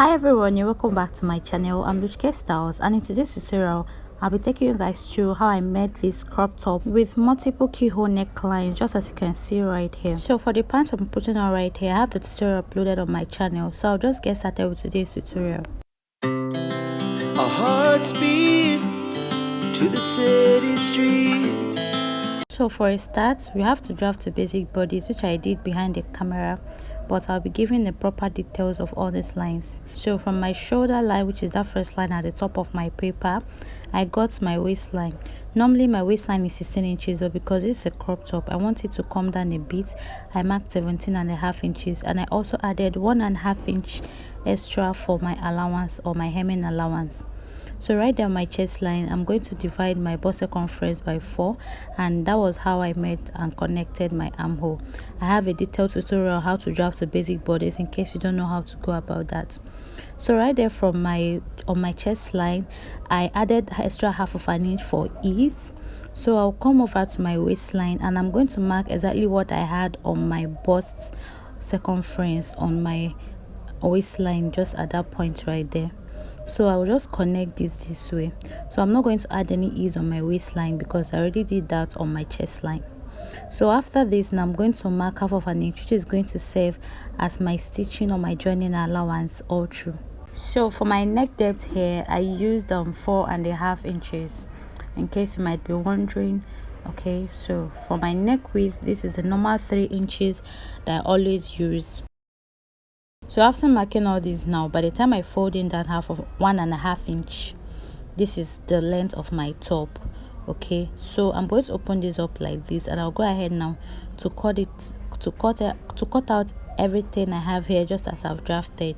Hi everyone, you're welcome back to my channel. I'm Luchke Styles, and in today's tutorial I'll be taking you guys through how I made this crop top with multiple keyhole necklines, just as you can see right here. So for the pants I'm putting on right here, I have the tutorial uploaded on my channel, so I'll just get started with today's tutorial. Our hearts beat to the city streets. So for a start, we have to draft the basic bodies, which I did behind the camera, but I'll be giving the proper details of all these lines. So from my shoulder line, which is that first line at the top of my paper, I got my waistline. Normally my waistline is 16 inches, but because it's a crop top, I want it to come down a bit. I marked 17.5 inches, and I also added 1.5 inch extra for my allowance, or my hemming allowance. So right down my chest line, I'm going to divide my bust circumference by 4, and that was how I made and connected my armhole. I have a detailed tutorial on how to draft the basic bodice in case you don't know how to go about that. So right there from on my chest line, I added extra 1/2 inch for ease. So I'll come over to my waistline, and I'm going to mark exactly what I had on my bust circumference on my waistline, just at that point right there. So I'll just connect this way. So I'm not going to add any ease on my waistline because I already did that on my chest line. So after this, now I'm going to mark 1/2 inch, which is going to serve as my stitching or my joining allowance all through. So for my neck depth here, I used 4.5 inches, in case you might be wondering. Okay, so for my neck width, this is the normal 3 inches that I always use. So after marking all these, now by the time I fold in that 1.5 inch, this is the length of my top. Okay, so I'm going to open this up like this, and I'll go ahead now to cut out everything I have here, just as I've drafted.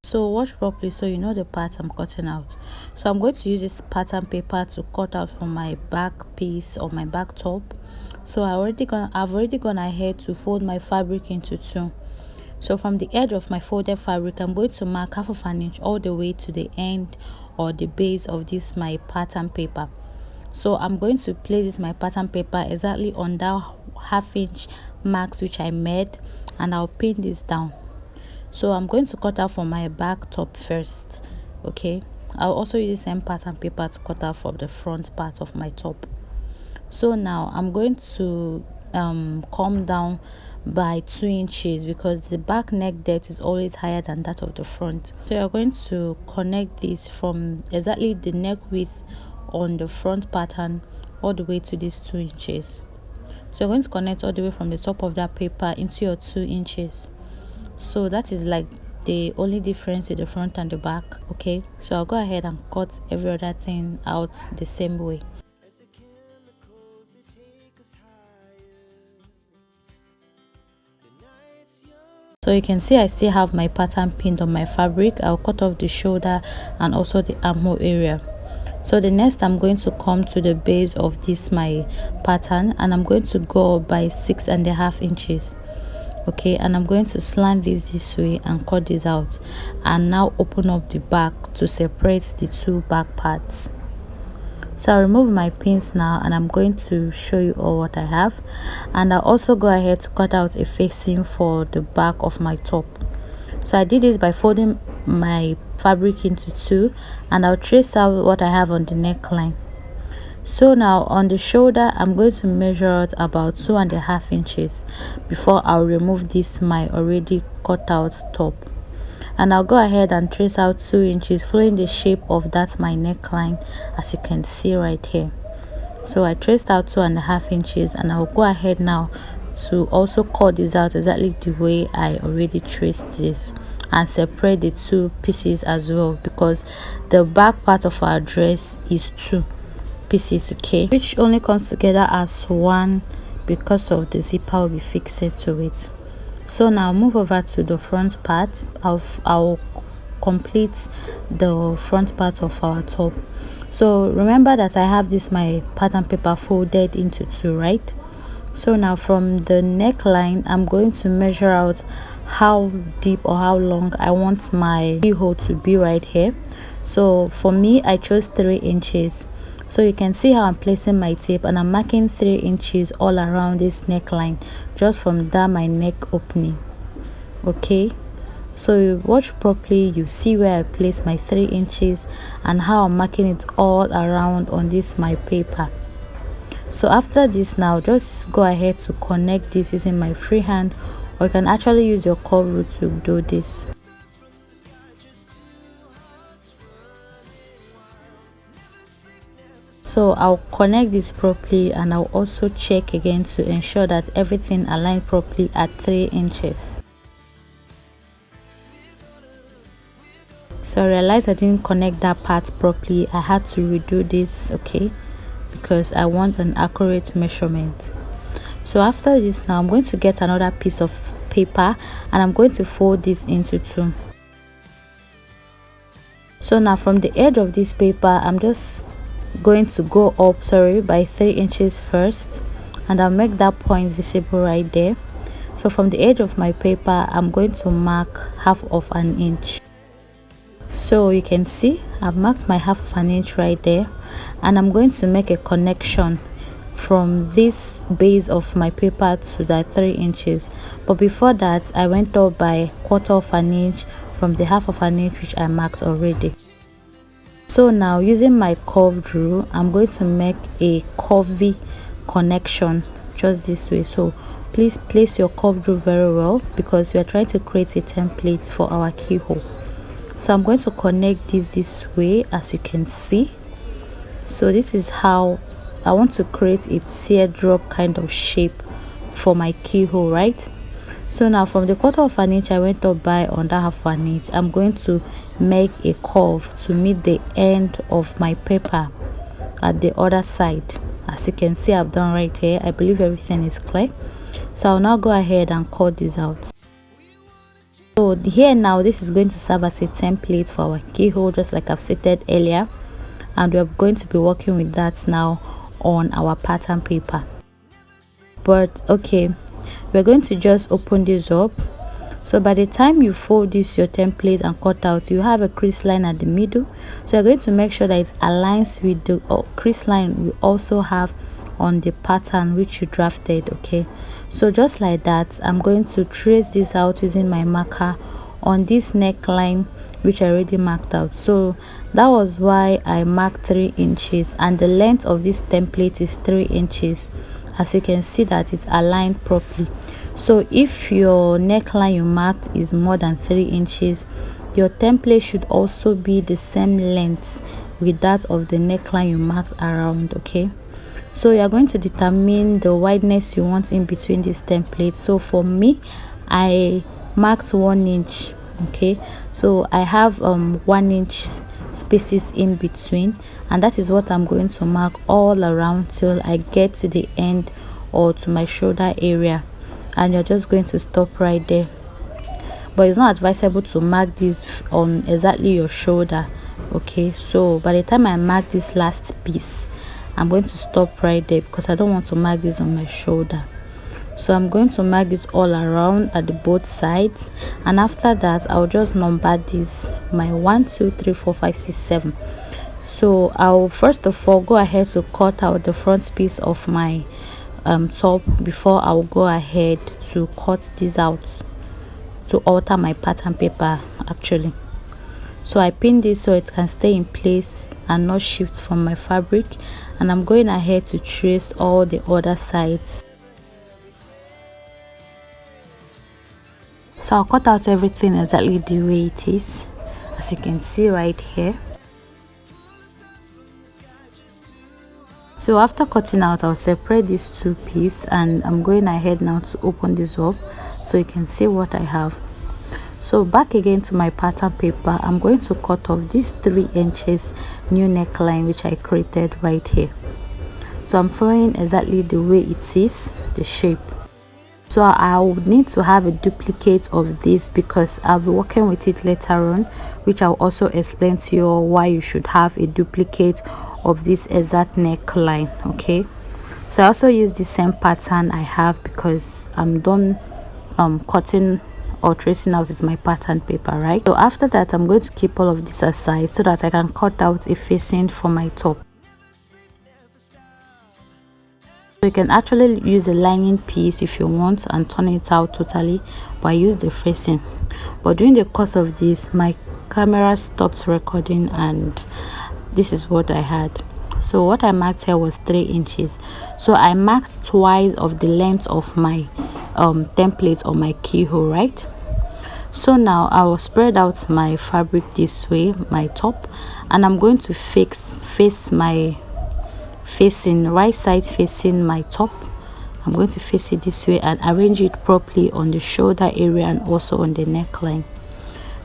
So watch properly so you know the part I'm cutting out. So I'm going to use this pattern paper to cut out from my back piece or my back top. So I've already gone ahead to fold my fabric into 2. So from the edge of my folded fabric, I'm going to mark 1/2 inch all the way to the end or the base of this my pattern paper. So I'm going to place this my pattern paper exactly on that 1/2 inch marks which I made, and I'll pin this down. So I'm going to cut out for my back top first. Okay, I'll also use the same pattern paper to cut out for the front part of my top. So now I'm going to come down by 2 inches because the back neck depth is always higher than that of the front. So you're going to connect this from exactly the neck width on the front pattern all the way to these 2 inches. So you're going to connect all the way from the top of that paper into your 2 inches. So that is like the only difference with the front and the back. Okay, so I'll go ahead and cut every other thing out the same way. So you can see I still have my pattern pinned on my fabric. I'll cut off the shoulder and also the armhole area. So the next, I'm going to come to the base of this my pattern, and I'm going to go by 6.5 inches. Okay, and I'm going to slant this way and cut this out, and now open up the back to separate the two back parts. So I'll remove my pins now, and I'm going to show you all what I have, and I'll also go ahead to cut out a facing for the back of my top. So I did this by folding my fabric into 2, and I'll trace out what I have on the neckline. So now on the shoulder, I'm going to measure out about 2.5 inches before I'll remove this my already cut out top, and I'll go ahead and trace out 2 inches following the shape of that my neckline, as you can see right here. So I traced out 2.5 inches, and I'll go ahead now to also cut this out exactly the way I already traced this, and separate the 2 pieces as well, because the back part of our dress is 2 pieces, okay, which only comes together as 1 because of the zipper will be fixing to it. So now move over to the front part. I'll complete the front part of our top. So remember that I have this my pattern paper folded into 2, right? So now from the neckline, I'm going to measure out how deep or how long I want my keyhole to be right here. So for me, I chose 3 inches. So you can see how I'm placing my tape, and I'm marking 3 inches all around this neckline, just from that my neck opening. Okay, so you watch properly, you see where I place my 3 inches and how I'm marking it all around on this my paper. So after this, now just go ahead to connect this using my free hand, or you can actually use your curve rule to do this. So I'll connect this properly, and I'll also check again to ensure that everything aligned properly at 3 inches. So I realized I didn't connect that part properly. I had to redo this, okay, because I want an accurate measurement. So after this, now I'm going to get another piece of paper, and I'm going to fold this into 2. So now from the edge of this paper, I'm just going to go up, by 3 inches first, and I'll make that point visible right there. So from the edge of my paper, I'm going to mark half of an inch. So you can see I've marked my half of an inch right there, and I'm going to make a connection from this base of my paper to that 3 inches. But before that, I went up by 1/4 of an inch from the half of an inch which I marked already. So now using my curved rule, I'm going to make a curvy connection just this way. So please place your curved rule very well, because we are trying to create a template for our keyhole. So I'm going to connect this way, as you can see. So this is how I want to create a teardrop kind of shape for my keyhole, right? So now from the 1/4 of an inch I went up by under half an inch, I'm going to make a curve to meet the end of my paper at the other side. As you can see, I've done right here. I believe everything is clear. So I'll now go ahead and cut this out. So here now, this is going to serve as a template for our keyhole, just like I've stated earlier, and we're going to be working with that now on our pattern paper. But okay, we're going to just open this up. So by the time you fold this your template and cut out, you have a crease line at the middle. So you're going to make sure that it aligns with the crease line we also have on the pattern which you drafted. Okay, so just like that, I'm going to trace this out using my marker on this neckline which I already marked out. So that was why I marked 3 inches, and the length of this template is 3 inches. As you can see that it's aligned properly. So if your neckline you marked is more than 3 inches, your template should also be the same length with that of the neckline you marked around. Okay, so you're going to determine the wideness you want in between this template. So for me, I marked 1 inch. Okay, so I have 1 inch spaces in between, and that is what I'm going to mark all around till I get to the end or to my shoulder area, and you're just going to stop right there. But it's not advisable to mark this on exactly your shoulder. Okay, so by the time I mark this last piece, I'm going to stop right there because I don't want to mark this on my shoulder. So I'm going to mark this all around at the both sides, and after that I'll just number this my 1 2 3 4 5 6 7. So I'll first of all go ahead to cut out the front piece of my top before I'll go ahead to cut this out to alter my pattern paper actually. So I pin this so it can stay in place and not shift from my fabric, and I'm going ahead to trace all the other sides. So I'll cut out everything exactly the way it is, as you can see right here. So after cutting out, I'll separate these two pieces, and I'm going ahead now to open this up so you can see what I have. So back again to my pattern paper, I'm going to cut off these 3 inches new neckline which I created right here. So I'm following exactly the way it is, the shape. So I would need to have a duplicate of this because I'll be working with it later on, which I'll also explain to you why you should have a duplicate of this exact neckline. Okay, so I also use the same pattern I have because I'm done cutting or tracing out with my pattern paper, right? So after that, I'm going to keep all of this aside so that I can cut out a facing for my top. You can actually use a lining piece if you want and turn it out totally, but I use the facing. But during the course of this, my camera stopped recording and this is what I had. So what I marked here was 3 inches. So I marked twice of the length of my template or my keyhole, right? So now I will spread out my fabric this way, my top, and I'm going to face my facing right side facing my top. I'm going to face it this way and arrange it properly on the shoulder area and also on the neckline.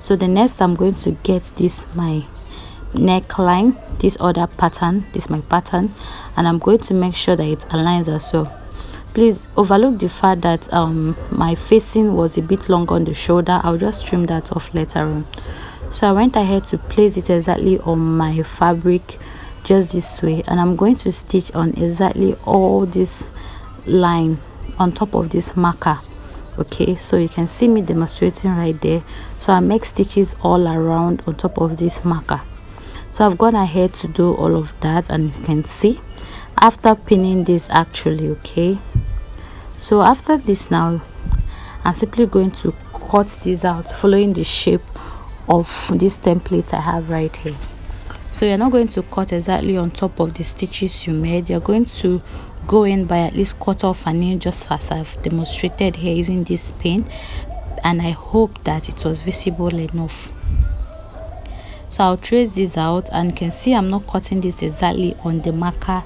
So the next, I'm going to get this my neckline, this other pattern, this my pattern, and I'm going to make sure that it aligns as well. Please overlook the fact that my facing was a bit long on the shoulder. I'll just trim that off later on. So I went ahead to place it exactly on my fabric just this way, and I'm going to stitch on exactly all this line on top of this marker. Okay, so you can see me demonstrating right there. So I make stitches all around on top of this marker. So I've gone ahead to do all of that, and you can see after pinning this actually. Okay, so after this now I'm simply going to cut this out following the shape of this template I have right here. So you're not going to cut exactly on top of the stitches you made. You're going to go in by at least quarter of an inch, just as I've demonstrated here using this pin, and I hope that it was visible enough. So I'll trace this out, and you can see I'm not cutting this exactly on the marker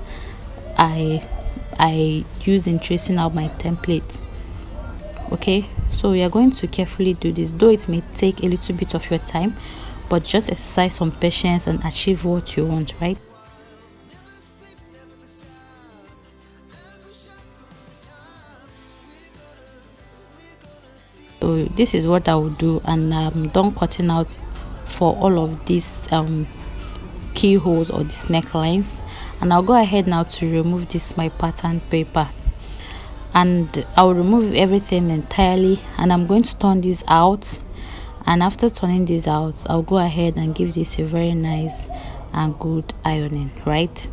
I use in tracing out my template. Okay, so we are going to carefully do this, though it may take a little bit of your time, but just exercise some patience and achieve what you want, right? So this is what I will do, and I'm done cutting out for all of these keyholes or these necklines, and I'll go ahead now to remove this my pattern paper, and I'll remove everything entirely, and I'm going to turn this out. And after turning this out, I'll go ahead and give this a very nice and good ironing, right?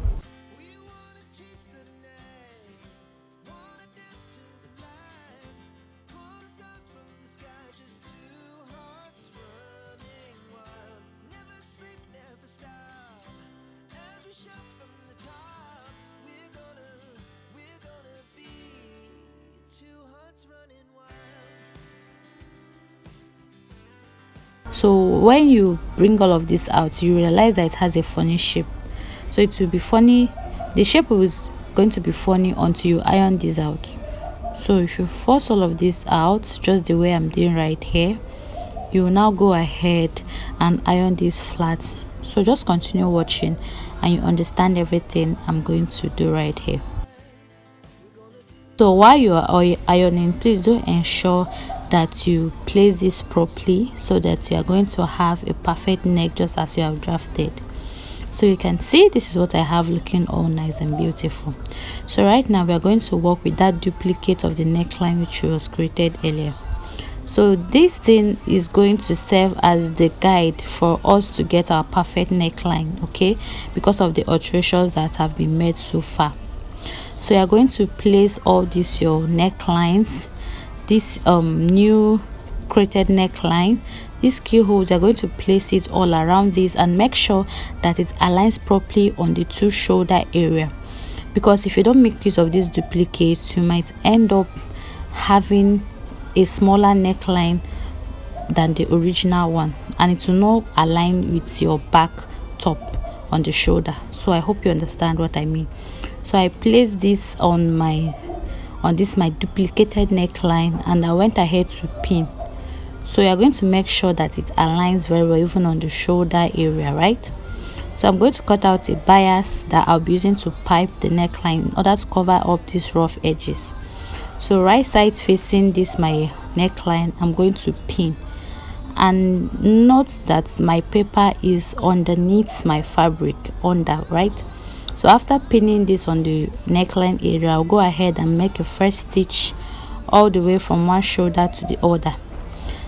So when you bring all of this out, you realize that it has a funny shape. So it will be funny, the shape is going to be funny until you iron this out. So if you force all of this out just the way I'm doing right here, you will now go ahead and iron this flat. So just continue watching and you understand everything I'm going to do right here. So while you are ironing, please do ensure that you place this properly so that you are going to have a perfect neck just as you have drafted. So you can see this is what I have looking all nice and beautiful. So right now we are going to work with that duplicate of the neckline which was created earlier. So this thing is going to serve as the guide for us to get our perfect neckline, okay, because of the alterations that have been made so far. So you are going to place all these your necklines, this new created neckline, these keyholes, you're going to place it all around this and make sure that it aligns properly on the two shoulder area, because if you don't make use of these duplicates, you might end up having a smaller neckline than the original one, and it will not align with your back top on the shoulder. So I hope you understand what I mean. So I placed this on my duplicated neckline, and I went ahead to pin. So you're going to make sure that it aligns very well even on the shoulder area, right? So I'm going to cut out a bias that I'll be using to pipe the neckline in order to cover up these rough edges. So right side facing this my neckline, I'm going to pin, and note that my paper is underneath my fabric under, right? So after pinning this on the neckline area, I'll go ahead and make a first stitch all the way from one shoulder to the other.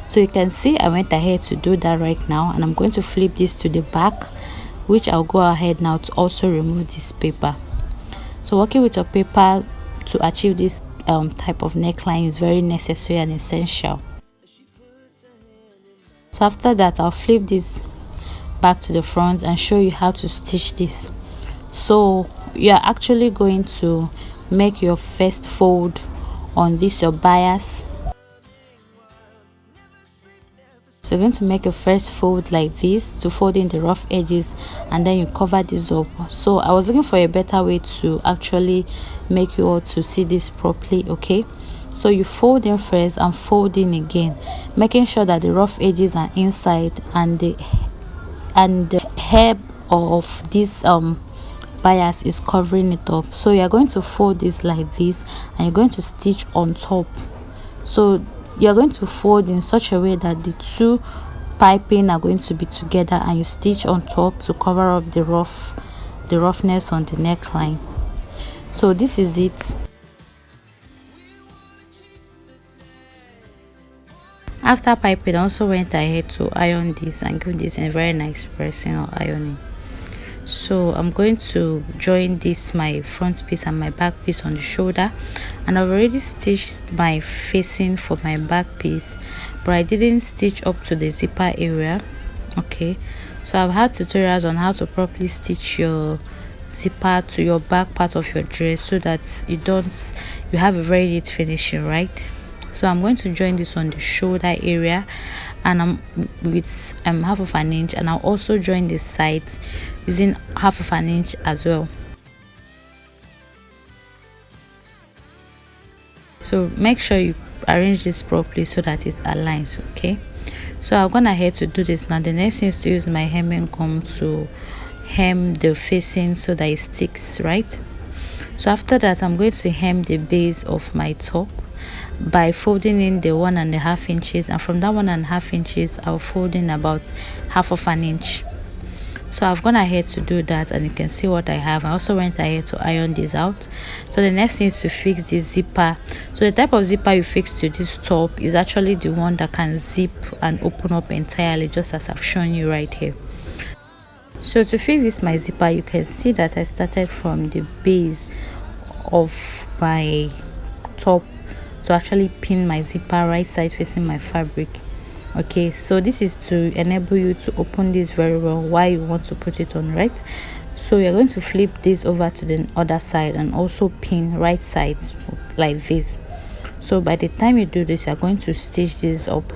So you can see I went ahead to do that right now, and I'm going to flip this to the back, which I'll go ahead now to also remove this paper. So working with your paper, to achieve this type of neckline is very necessary and essential. So after that, I'll flip this back to the front and show you how to stitch this. So you're actually going to make your first fold on this your bias. So you're going to make your first fold like this to fold in the rough edges, and then you cover this up. So I was looking for a better way to actually make you all to see this properly. Okay, so you fold in first and fold in again, making sure that the rough edges are inside and the hair of this bias is covering it up. So you're going to fold this like this, and you're going to stitch on top. So you're going to fold in such a way that the two piping are going to be together, and you stitch on top to cover up the roughness on the neckline. So this is it. After piping, I also went ahead to iron this and give this a very nice pressing or ironing. So I'm going to join this my front piece and my back piece on the shoulder, and I've already stitched my facing for my back piece, but I didn't stitch up to the zipper area. Okay, so I've had tutorials on how to properly stitch your zipper to your back part of your dress so that you have a very neat finishing, right? So I'm going to join this on the shoulder area, and I'm with half of an inch, and I'll also join the sides using half of an inch as well. So make sure you arrange this properly so that it aligns. Okay, so I'm gonna ahead to do this now. The next thing is to use my hemming comb to hem the facing so that it sticks, right? So after that, I'm going to hem the base of my top by folding in the 1.5 inches, and from that 1.5 inches I'll fold in about half of an inch. So I've gone ahead to do that, and you can see what I have. I also went ahead to iron this out. So the next thing is to fix the zipper. So the type of zipper you fix to this top is actually the one that can zip and open up entirely, just as I've shown you right here. So to fix this my zipper, you can see that I started from the base of my top to actually pin my zipper right side facing my fabric. Okay, so this is to enable you to open this very well while you want to put it on, right? So you're going to flip this over to the other side and also pin right side like this. So by the time you do this, you're going to stitch this up,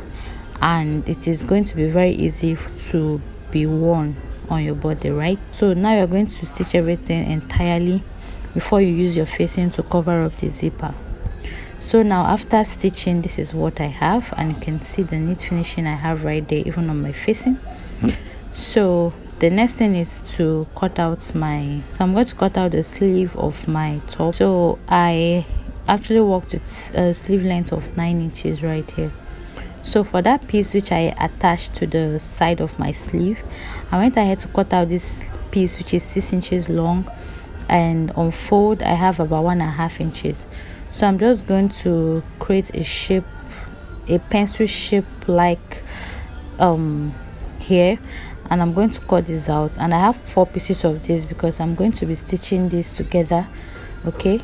and it is going to be very easy to be worn on your body, right? So now you're going to stitch everything entirely before you use your facing to cover up the zipper. So now after stitching, this is what I have, and you can see the neat finishing I have right there, even on my facing. So the next thing is to cut out so I'm going to cut out the sleeve of my top. So I actually worked with a sleeve length of 9 inches right here. So for that piece which I attached to the side of my sleeve, I went ahead to cut out this piece which is 6 inches long, and on fold I have about 1.5 inches. So I'm just going to create a shape, a pencil shape like here, and I'm going to cut this out, and I have 4 pieces of this because I'm going to be stitching this together. Okay,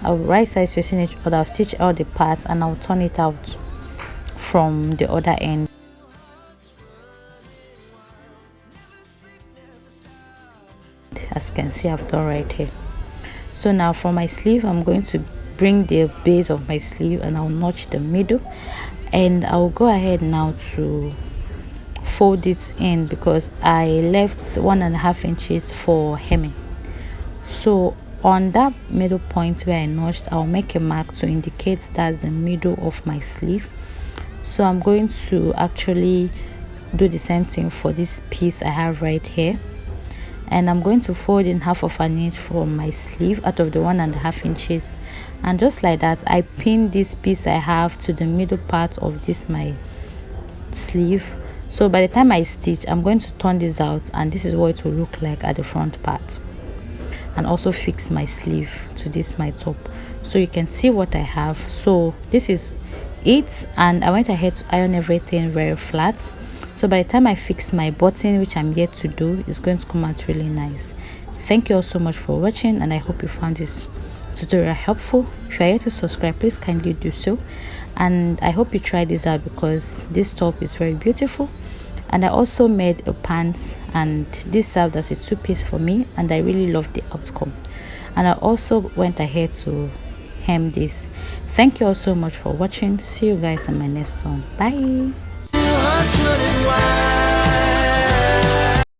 I'll right sides facing each other, I'll stitch all the parts, and I'll turn it out from the other end. As you can see, I've done right here. So now for my sleeve, I'm going to bring the base of my sleeve and I'll notch the middle, and I'll go ahead now to fold it in because I left 1.5 inches for hemming. So on that middle point where I notched, I'll make a mark to indicate that's the middle of my sleeve. So I'm going to actually do the same thing for this piece I have right here, and I'm going to fold in half of an inch from my sleeve out of the 1.5 inches, and just like that I pin this piece I have to the middle part of this my sleeve. So by the time I stitch, I'm going to turn this out, and this is what it will look like at the front part, and also fix my sleeve to this my top so you can see what I have. So this is it, and I went ahead to iron everything very flat. So by the time I fix my button, which I'm yet to do, it's going to come out really nice. Thank you all so much for watching, and I hope you found this tutorial helpful. If you are yet to subscribe, please kindly do so, and I hope you try this out because this top is very beautiful. And I also made a pants, and this served as a two-piece for me, and I really loved the outcome. And I also went ahead to hem this. Thank you all so much for watching. See you guys in my next one. Bye.